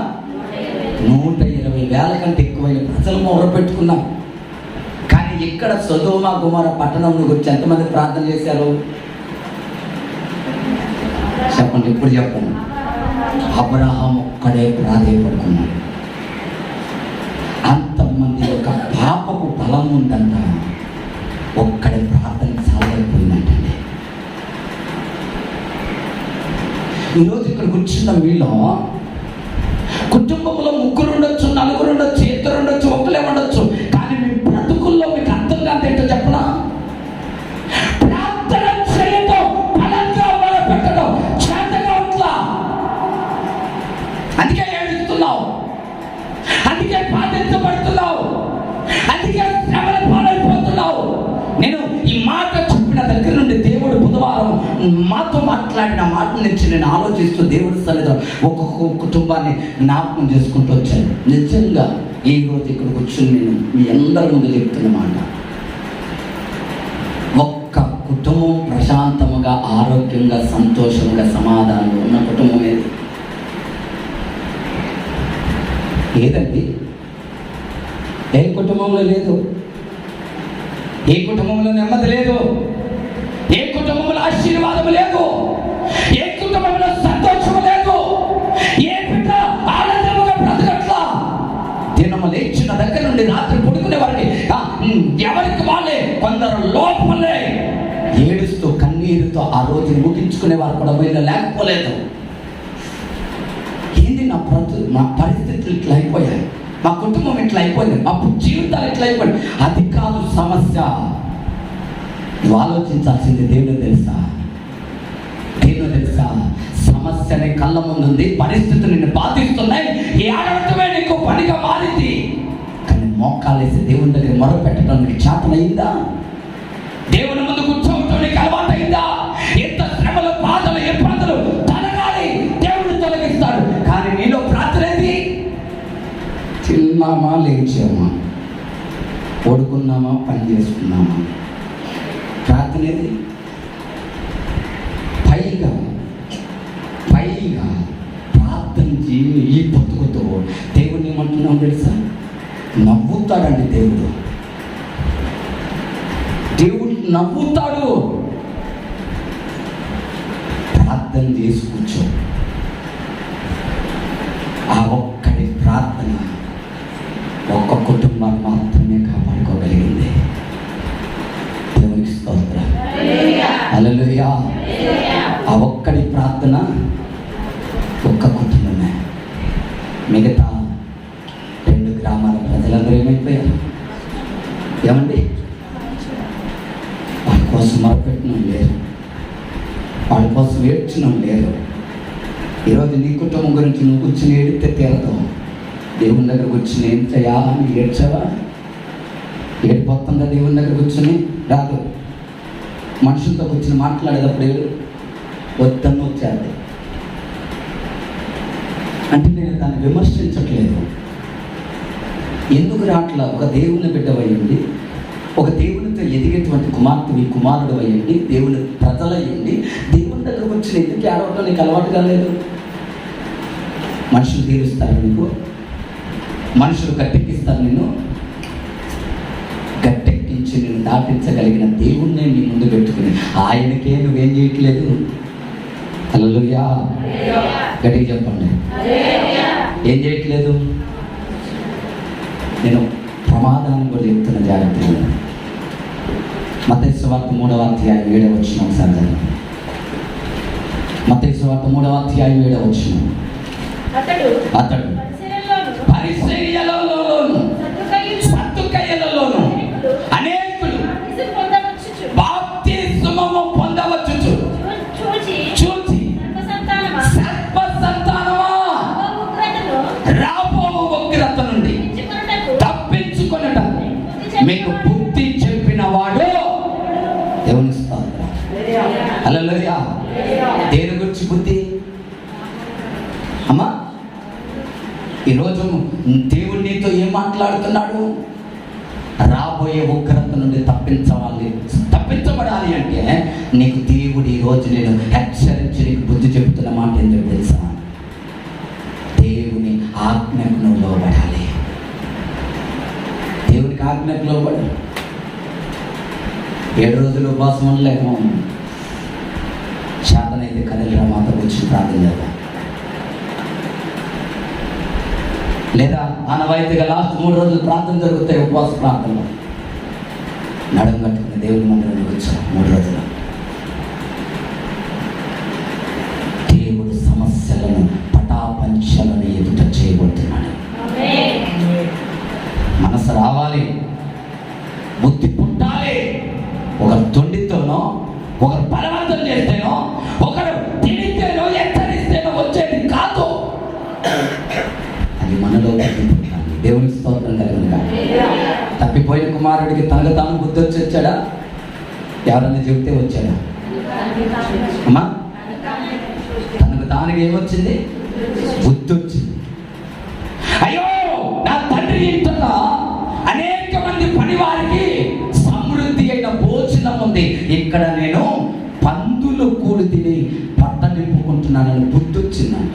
120,000 కంటే ఎక్కువైన ప్రజలు మొదలు పెట్టుకున్నారు. కానీ ఇక్కడ సొదొమ గొమొర పట్టణం గురించి ఎంతమంది ప్రార్థన చేశారు? చెప్పండి, ఇప్పుడు చెప్పండి. అబ్రహాం ఒక్కడే ప్రాధేయపడుకున్నాడు. అంతమంది యొక్క పాపపు బలం ఉందంట, ఒక్కడే ప్రార్థన సాగైపోయిందంటండి. ఈరోజు ఇక్కడ కూర్చున్న మీలో కుటుంబంలో 3 ఉండొచ్చు, 4 ఉండొచ్చు, 2 ఉండొచ్చు, 1 ఉండొచ్చు. కానీ మీ బ్రతుకుల్లో మీకు అర్థం కాదు ఏంటో చెప్పనా? ప్రార్థన చేయడం, బలంగా మొదలుపెట్టడం చేతగా ఉంట్లా. అందుకే ఏడుస్తున్నావు, అందుకే బాధించబడుతున్నావు, అందుకే శ్రమల పాలైపోతున్నావు. నేను ఈ మాట చెప్పిన దగ్గర నుండి దేవుడు బుధవారం మాతో మాట్లాడిన మాట నుంచి నేను ఆలోచిస్తూ దేవుడి సన్నిధిలో ఒక్కొక్క కుటుంబాన్ని జ్ఞాపకం చేసుకుంటూ వచ్చాను. నిజంగా ఈ రోజు ఇక్కడ కూర్చొని నేను మీ అందరి ముందు చెప్తున్న మాట, ఒక్క కుటుంబం ప్రశాంతముగా, ఆరోగ్యంగా, సంతోషంగా, సమాధానంగా ఉన్న కుటుంబం ఏది? ఏదండి? ఏ కుటుంబంలో లేదు? ఏ కుటుంబంలో నెమ్మది లేదు? ఏ కుటుంబంలో ఆశీర్వాదం లేదు? ఏ కుటుంబంలో సంతోషం లేదు? ఏ బిడ్డ ఆనందముగా బ్రతకట్లా? దినము లేచిన దగ్గర నుండి రాత్రి పడుకునే వారికి ఎవరికి వాళ్ళే, కొందరు లోపలే ఏడుస్తూ కన్నీరుతో ఆ రోజుని ముగించుకునే వారు కూడా వీళ్ళు లేకపోలేదు. ఏంది నా పరిస్థితులు ఇట్లా అయిపోయాయి, మా కుటుంబం ఇట్లా అయిపోయింది, మా జీవితాలు ఇట్లా అయిపోయింది. అది కాదు సమస్య. నువ్వు ఆలోచించాల్సింది దేవుడు తెలుసా? దేవుడు తెలుసా? సమస్యని కళ్ళ ముందుంది, పరిస్థితులు నిన్ను బాధిస్తున్నాయి, ఈ ఆడటమే నీకు పనిగా మారింది. కానీ మోకాలేసి దేవుని దగ్గర మొర పెట్టడం నీకు చేతనయిందా? దేవుని ముందు కూర్చోవటం నీకు అలవాటైందా? ఎంత శ్రమలు, బాధలు, ఇబ్బందులు తొలగాలి, దేవుడు తొలగిస్తాడు. కానీ నీలో ప్రార్థన ఏది? తిన్నామా, లేచామా, పడుకున్నామా, పని చేసుకున్నామా? ప్రార్థన ఏది? పైగా ప్రార్థన చేయి ఈ బతుకుతో దేవుడిని ఏమంటున్నాం తెలుసా? నవ్వుతాడండి దేవుడు. దేవుడు నవ్వుతాడు. ప్రార్థన చేసి కూర్చో. ఆ ఒక్కడి ప్రార్థన ఒక్క కుటుంబాన్ని మాత్రమే కాపాడుకోగలిగింది. దేవునికి స్తోత్రం. హల్లెలూయా. ఆ ఒక్కడి ప్రార్థన ఒక్క కుటుంబమే. మిగతా 2 గ్రామాల ప్రజలందరూ ఏమైపోయారు? ఏమండి? వాళ్ళ కోసం మొరపెట్టిన లేరు, వాళ్ళ కోసం ఏడ్చిన లేరు. ఈరోజు నీ కుటుంబం గురించి నువ్వు కూర్చుని ఏడితే తీరతావు. దేవుని దగ్గర కూర్చుని ఏంటయ్యా అని ఏడ్చావా? ఏడిపోతుందా దేవుని దగ్గర కూర్చుని? రాదు. మనుషులతో కూర్చుని మాట్లాడేటప్పుడు ఏడు వద్దన్న వచ్చేది. అంటే నేను దాన్ని విమర్శించట్లేదు. ఎందుకు రాట్లా? ఒక దేవుని బిడ్డవయ్యండి, ఒక దేవునితో ఎదిగేటువంటి కుమార్తెవి కుమారుడు అయ్యండి, దేవుని ప్రజలయ్యండి, దేవుని దగ్గర వచ్చిన ఎందుకు ఏడవటం నీకు అలవాటు కాలేదు? మనుషులు తీరుస్తారు నీకు, మనుషులు గట్టెక్కిస్తారు. నిన్ను గట్టెక్కించి నిన్ను దాటించగలిగిన దేవుణ్ణి నీ ముందు పెట్టుకుని ఆయనకే నువ్వేం చేయట్లేదు. హల్లెలూయా. గట్టిగా చెప్పండి. ఏం చేయట్లేదు? నేను ప్రమాదాన్ని కూడా చెప్తున్న జాగ్రత్తగా. మత్తయి సువార్త 3వ అధ్యాయం 7వ వచనం ఒకసారి చదవండి. మత్తయి సువార్త 3వ అధ్యాయం 7వ వచనం. అతడు పరిసయ్యులలోను సద్దుకయ్యులలోను అనేకులు బాప్తిస్మము పొందవచ్చుచు చూచి సర్వ సంతానమా రాబోవు ఉగ్రత నుండి తప్పించుకొనుట మీకు బుద్ధి చెప్పిన వాడు దేవుని స్తోత్రం. హల్లెలూయా. దేని గురించి బుద్ధి అమ్మా? ఈరోజు దేవుడు నీతో ఏం మాట్లాడుతున్నాడు? రాబోయే ఉగ్రత నుండి తప్పించబడాలి అంటే నీకు దేవుడు ఈరోజు నేను హెచ్చరించి నీకు బుద్ధి చెబుతున్న మాట ఎందుకు తెలుసా? దేవుని ఆజ్ఞకు నువ్వు లోబడాలి. దేవునికి ఆజ్ఞకు లోబడి 7 రోజులు ఉపవాసం ఉండలేక శాతనైతే కదిలిరా మాతో వచ్చి ప్రార్థన చేద్దాం. లేదా ఆనవాయితీగా లాస్ట్ 3 రోజులు ప్రార్థన జరుగుతాయి. ఉపవాస ప్రార్థనలో నడుము కట్టుకుని దేవుని మందిరంలోకి వచ్చాం 3 రోజులు. దేవుడు సమస్యలను పటాపంచలను ఎదుట చేయబోతున్నాడు. మనసు రావాలి, బుద్ధి పుట్టాలి. ఒకరు తొండితోనో, ఒకరు బలవంతం చేస్తేనో, ఒకరు తిడితేనో హెచ్చరిస్తేనో వచ్చేది కాదు. అది మనలో బుద్ధి పుట్టాలి. దేవునికి స్తోత్రం కలిగిన కాదు. తప్పిపోయిన కుమారుడికి తనకు తాను బుద్ధి వచ్చి వచ్చాడా? ఎవరన్నా చెబితే వచ్చాడా? అమ్మా, తనకు తానికి ఏమొచ్చింది? బుద్ధి వచ్చింది. అయ్యో, నా తండ్రి ఇంట్లో అనేక మంది పని వారికి సమృద్ధి అయిన భోజనం ఉంది, ఇక్కడ నేను పందులు కూడి తిని పట్ట నింపుకుంటున్నానని బుద్ధి వచ్చిందంట.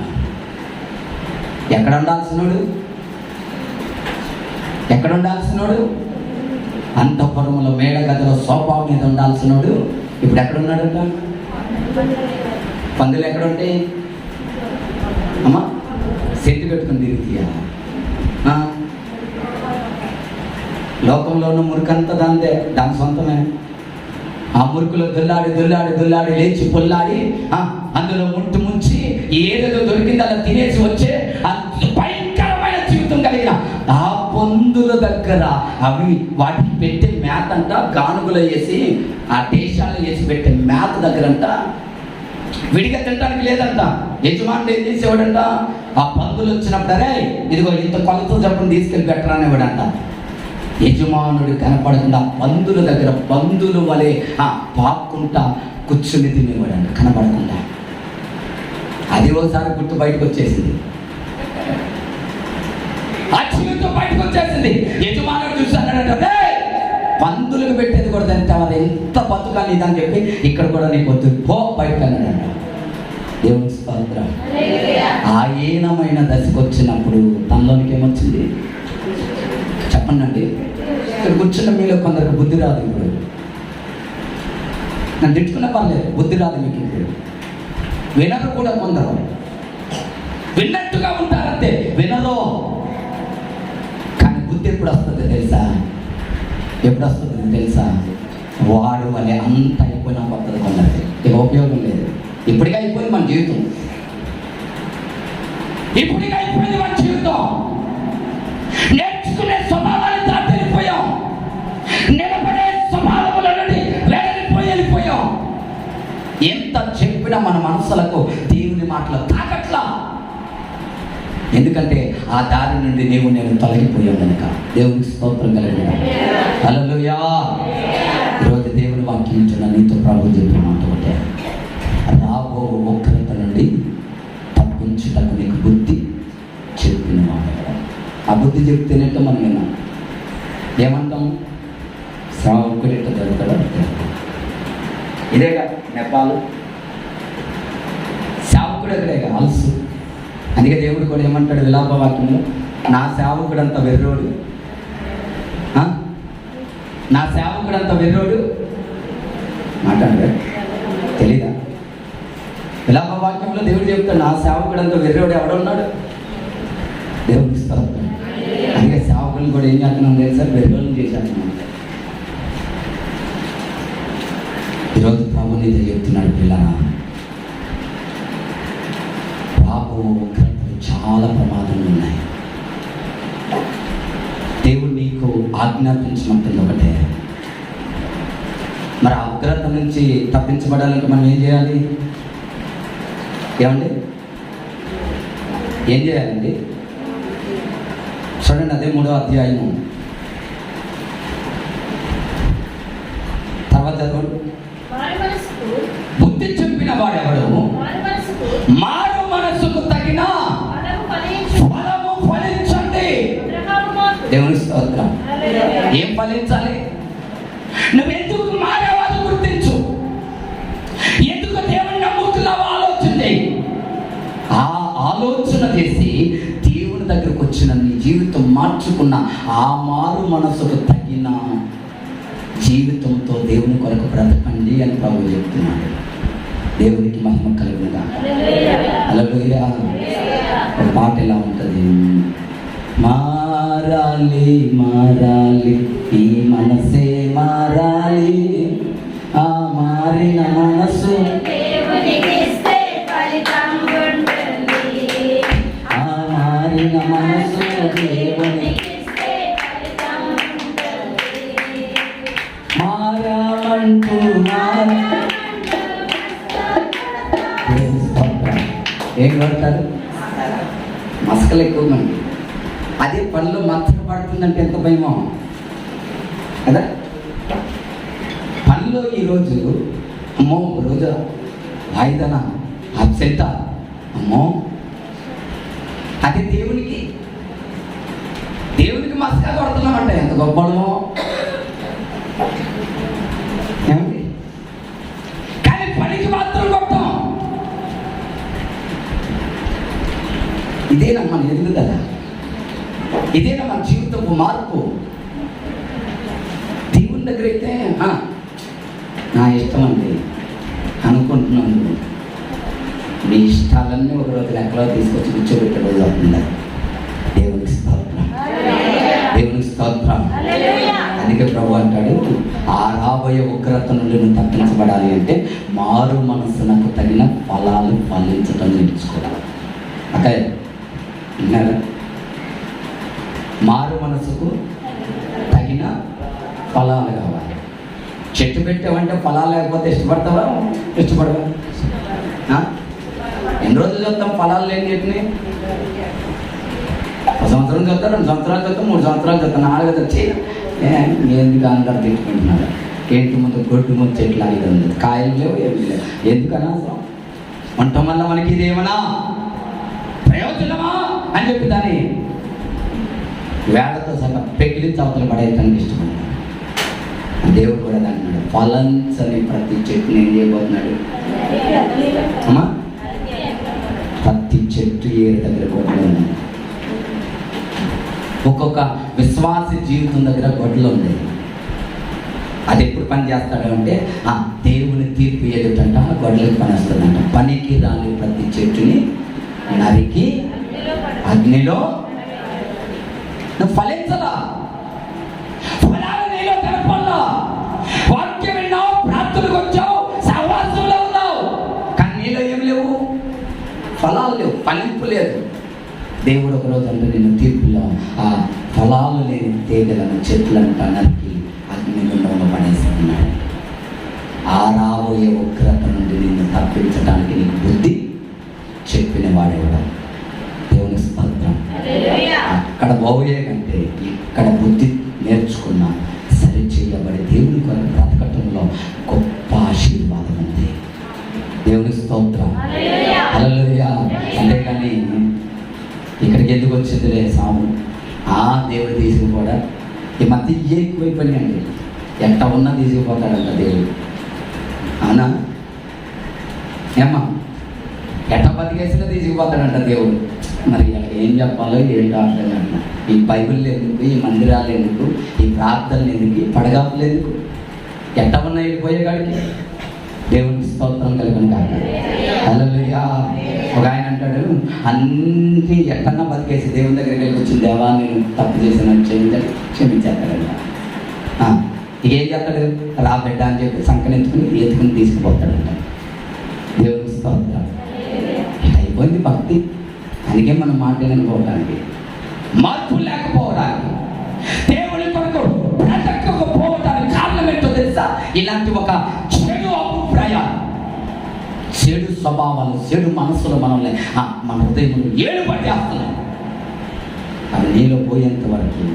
ఎక్కడ ఉండాల్సినోడు? ఎక్కడ ఉండాల్సినోడు? అంతఃపురములో మేడ గదిలో సోఫా మీద ఉండాల్సినోడు ఇప్పుడు ఎక్కడ ఉన్నాడంట? పందులు ఎక్కడ ఉంటాయి అమ్మా? సెట్టు కట్టుకుని తిరుగుతీయా? లోకంలో ఉన్న మురికంతా దాందే, దాని సొంతమే. ఆ మురుకులో దుల్లాడి దుల్లాడి దుల్లాడి లేచి పొల్లాడి అందులో ముంటు ముంచి ఏదేదో దొరికింది అలా తినేసి వచ్చే భయంకరమైన జీవితం కలిగిన ఆ పందుల దగ్గర అవి వాటికి పెట్టే మేత అంట, గానుగులో వేసి ఆ దేశాలు వేసి పెట్టే మేత దగ్గరంట విడిగా తినడానికి లేదంట. యజమానుడు ఏం చేసేవాడంట? ఆ పందులు వచ్చినప్పుడు అరే ఇదిగో ఇంత కొలత చెప్పని తీసుకెళ్ళి పెట్టరానివాడంట. యజమానుడు కనపడకుండా పందుల దగ్గర పందులు వలె పాక్కుంటా కూర్చుని తినేవాడంట కనపడకుండా. అది ఒకసారి గుర్తు బయటకు వచ్చేసింది, ఆ జీవితం బయటకు వచ్చేసింది. యజమానుడు చూసాడంటే పందులకు పెట్టేది కూడా దాన్ని తేవాలి, ఎంత బతుకాలి ఇదని చెప్పి ఇక్కడ కూడా నీకు వద్దు పో బయటకు అన్నాడంట. దేవుని స్తోత్రం. ఆ హీనమైన దశకు వచ్చినప్పుడు తనలోనికి ఏమొచ్చింది చెప్పండి అండి. ఇక్కడ కూర్చున్న మీలో కొందరికి బుద్ధి రాదు. ఇప్పుడు నన్ను తిట్టుకున్న పర్లేదు, బుద్ధి రాదు మీకు. ఇప్పుడు వినరు కూడా, కొందరు విన్నట్టుగా ఉంటారంతే, వినరు. కానీ బుద్ధి ఎప్పుడు వస్తుంది తెలుసా? ఎప్పుడు వస్తుంది తెలుసా? వాడు వల్ల అంత అయిపోయినా కొత్తది కొందరికి ఇక ఉపయోగం లేదు. ఇప్పటికే అయిపోయింది మన జీవితం, ఇప్పటికే అయిపోయింది మన జీవితం. నేర్చుకునే స్వభావాన్ని దాటి వెళ్ళిపోయాం, నిలబడే స్వభావంలో వెళ్ళిపోయాం. ఎంత చెప్పినా మన మనసులకు దేవుని మాటలు తాకట్లా. ఎందుకంటే ఆ దారి నుండి నేను తొలగిపోయాం కనుక. దేవునికి స్తోత్రం కలుగును. హల్లెలూయా. ఈరోజు దేవుని వాక్యం ఇచ్చిన నీతో ప్రభు చెప్పిన మాట ఒకటే, రాబో ఉగ్రత నుండి తప్పించుటకు నీకు బుద్ధి చెప్పిన మాట. ఆ బుద్ధి చెప్తేనేట మనం విన్నాం. ఏమంటాం? శ్రావకుడిట దొరకడా? ఇదేగా నేపాలు సేవకుడు ఎక్కడేగా అలసు. అందుకే దేవుడు కూడా ఏమంటాడు విలాప వాక్యంలో, నా సేవకుడంత వెర్రోడు, నా సేవకుడంత వెర్రోడు మాట్లాడే తెలీదా? విలాప వాక్యంలో దేవుడు చెప్తాడు, నా సేవకుడంత వెర్రోడు ఎవడున్నాడు? దేవుడికి స్తోత్రం. అందుకే సేవకులను కూడా ఏం చేస్తున్నాం తెలుసా? వెర్రోళ్ళని చేసేస్తున్నాం. ఈరోజు ప్రభు నీతో చెప్తున్నాడు, పిల్లరా, రాబో ఉగ్రతలు చాలా ప్రమాదాలు ఉన్నాయి. దేవుడు నీకు ఆజ్ఞాపించినట్టుంది ఒకటే. మరి ఆ ఉగ్రత నుంచి తప్పించబడాలంటే మనం ఏం చేయాలి? ఏమండి ఏం చేయాలండి? చూడండి, అదే 3వ అధ్యాయము తర్వాత బుద్ధి చెప్పిన వాడెవడు మారు మనసుకు తగిన ఫలము ఫలించండి. దేవుని స్తోత్రం. ఏం ఫలించాలి? నువ్వెందుకు మారేవాళ్ళు గుర్తించు. ఎందుకు దేవుని నమ్ముతున్నావో ఆలోచన చేయి. ఆ ఆలోచన చేసి దేవుని దగ్గరకు వచ్చిన నీ జీవితం మార్చుకున్న ఆ మారు మనసుకు తగిన జీవితంతో దేవుని కొరకు బ్రతకండి అని ప్రభు చెప్తున్నాడు. దేవునికి మహిమ కలుగునుగా. హల్లెలూయా. ఒక పాట ఎలా ఉంటుంది? మారాలి మారాలి ఈ మనసే మారాలి, ఆ మారిన మనసు ఆ మారిన మనసు దేవుని మారామంటూ ఏం కొడతారు? మసకలు ఎక్కువ మంది. అదే పనిలో మచ్చలు పడుతుందంటే ఎంత భయమో కదా. పనిలో ఈరోజు అమ్మో రోజు వాయిదానా అబ్సెంట అమ్మో. అదే దేవునికి మసక కొడుతున్నామంట ఎంత గొప్పమో. ఏమండి? కానీ పనికి మాత్రం కొట్టాం. ఇదేనా మన ఎదుగుదల? ఇదేనా మన జీవితపు మార్పు? దేవుని దగ్గర అయితే నా ఇష్టం అండి అనుకుంటున్నాను. మీ ఇష్టాలన్నీ ఒక రోజు లెక్కలో తీసుకొచ్చి కూర్చోబెట్టే రోజు అవుతుంది. దేవునికి స్తోత్రం, దేవునికి స్తోత్రం. అందుకే ప్రభు అంటాడు, ఆ రాబోయే ఉగ్రత నుండి నువ్వు తప్పించబడాలి అంటే మారు మనసునకు తగిన ఫలాలు ఫలించడం నేర్చుకోవాలి. అక్కడ విన్నారా? మారు మనసుకు తగిన ఫలాలు కావాలి. చెట్టు పెట్టావంటే ఫలాలు లేకపోతే ఇష్టపడతావా? ఇష్టపడవా? ఎన్ని రోజులు చూద్దాం ఫలాలు లేని చెట్టుని? 1 సంవత్సరం చూద్దాం, 2 సంవత్సరాలు చూద్దాం, 3 సంవత్సరాలు చూద్దాం, 4 వచ్చి ఎందుకు అందరు తిట్టుకుంటున్నారు? ఏంటి ముందు గొడ్డు ముందు చెట్లు ఆగి ఉంది, కాయలు లేవు, ఏమి లేవు. ఎందుకనా ఉండటం వల్ల మనకి ఇదేమన్నా ప్రయోజనమా అని చెప్పి దాన్ని వేళతో సగం పెగిలించి అవతల పడేయటానికి ఇష్టపడ్డాడు. దేవుడు కూడా దాన్ని ఫలించని ప్రతి చెట్టుని ఏం చేయబోతున్నాడు? అమ్మా ప్రతి చెట్టు ఏరు దగ్గర గొడ్డలు ఉన్నాయి. ఒక్కొక్క విశ్వాస జీవితం దగ్గర గొడ్డలు ఉన్నాయి. అది ఎప్పుడు పని చేస్తాడు అంటే దేవుని తీర్పు ఎదుటంట గొడ్డలకి పని వస్తుందంట. పనికి రాని ప్రతి చెట్టుని నరికి అగ్నిలో నువ్వు ఫలించలా, ఫలాలు నీలో కనపడలా. వాక్యం విన్నావు, ప్రార్థనకు వచ్చావు, సహవాసంలో ఉన్నావు, కానీ నీలో ఏం లేవు, ఫలాలు లేవు, ఫలింపు లేదు. దేవుడు ఒకరోజు అంటే నేను తీర్పులో ఆ ఫలాలు లేని తీగలను చెట్లంట నరికి అగ్నిగుండంలో పడేస్తున్నాడు. ఆ రాబోయే ఉగ్రత నుండి నిన్ను తప్పించడానికి నీకు బుద్ధి చెప్పిన వాడేవాడు. దేవుని స్తోత్రం. అక్కడ పోయే కంటే ఇక్కడ బుద్ధి నేర్చుకున్న సరి చేయబడి దేవుని కొరకు బ్రతకటంలో గొప్ప ఆశీర్వాదం ఉంది. దేవుని స్తోత్రం. హల్లెలూయా. అంతేకాని ఇక్కడికి ఎందుకు వచ్చిందిలే సాము, దేవుడు తీసుకుపోడా. ఈ మధ్య ఎక్కువైపోయినాయండి. ఎట్ట ఉన్నా తీసుకుపోతాడంట దేవుడు. అవునా ఏమ్మా? ఎట్ట బతికేసినా తీసుకుపోతాడంట దేవుడు. మరి ఏం చెప్పాలో ఏంటో అర్థం కాదు. ఈ బైబిల్ ఎందుకు, ఈ మందిరాలు ఎందుకు, ఈ ప్రార్థనలు ఎందుకు, ఈ పడగాపులు ఎందుకు? ఎట్ట ఉన్నా వెళ్ళిపోయే కాడికి దేవునికి స్తోత్రం కలుగును కాక. హల్లెలూయా. ఒక ఆయన అంటాడు, అన్నీ ఎక్కడన్నా బతికేసి దేవుని దగ్గరికి వెళ్ళి వచ్చింది, దేవా నేను తప్పు చేసినట్టు చేయించాడు, క్షమించేస్తాడంట. ఇక ఏం చేస్తాడు, రా బిడ్డ అని చెప్పి ఎత్తుకుని తీసుకుపోతాడంట. దేవునికి స్తోత్రం. అయిపోయింది భక్తి. అందుకే మనం మాట్లాడకపోవడానికి, మార్పు లేకపోవడానికి, దేవుని కొరకు బ్రతకపోవడానికి కారణం ఏంటో తెలుసా? ఇలాంటి ఒక చెడు అభిప్రాయాలు, చెడు స్వభావాలు, చెడు మనస్సులు మనల్ని మన హృదయంలో ఏడు పట్టేస్తున్నాయి. అవి నీలో పోయేంత వరకు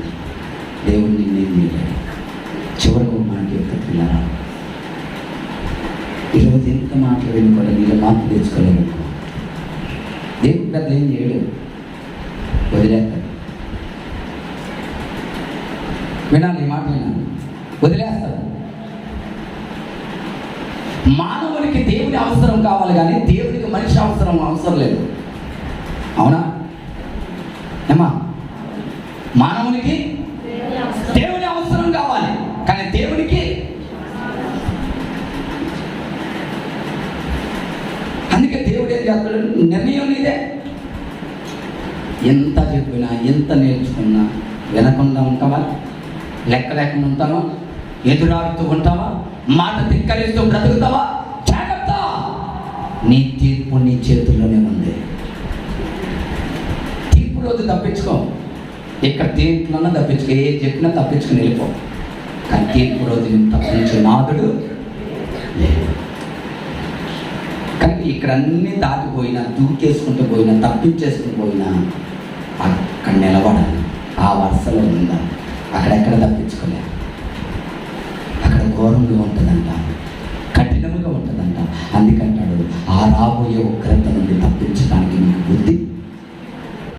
దేవుడు నిన్నేం చేయలేడు. చివరకు మనకి ఎక్కడికి ఈరోజు ఎంత మాట్లాడిన కూడా నీలో మార్పు తెచ్చుకోలేదు. దేవుడు పెద్ద ఏం చేయడు, వదిలేస్తాడు. వినాలి ఈ మాట, వినాలి, వదిలేస్తాడు. మానవునికి దేవుని అవసరం కావాలి, కానీ దేవునికి మనిషి అవసరం లేదు. అవునా ఏమా? మానవునికి దేవుని అవసరం కావాలి, కానీ దేవునికి. అందుకే దేవుడు ఏం చేస్తాడు, నిర్ణయం నీదే. ఎంత చెప్పినా, ఎంత నేర్చుకున్నా వినకుండా ఉంటావా? లెక్క లేకుండా ఉంటావా? ఎదురాడుతూ ఉంటావా? మాట ధిక్కరిస్తూ బ్రతుకుతావా? జాగ్రత్త, నీ తీర్పు నీ చేతుల్లోనే ఉంది. తీర్పు రోజు తప్పించుకో. ఇక్కడ దేంట్లోనే తప్పించుకో, ఏ చెప్పినా తప్పించుకుని వెళ్ళిపో. కానీ తీర్పు రోజు నేను తప్పించే నాదుడు లేదు. కానీ ఇక్కడ అన్నీ దాటిపోయినా, దూకేసుకుంటూ పోయినా, తప్పించేసుకుని పోయినా అక్కడ నిలబడాలి. ఆ వరుసలో ఉందా, అక్కడెక్కడ తప్పించుకోలే. అక్కడ ఘోరంగా ఉంటుందంట, కఠినంగా ఉంటుందంట. అందుకంటాడు, ఆ రాబోయే ఉగ్రత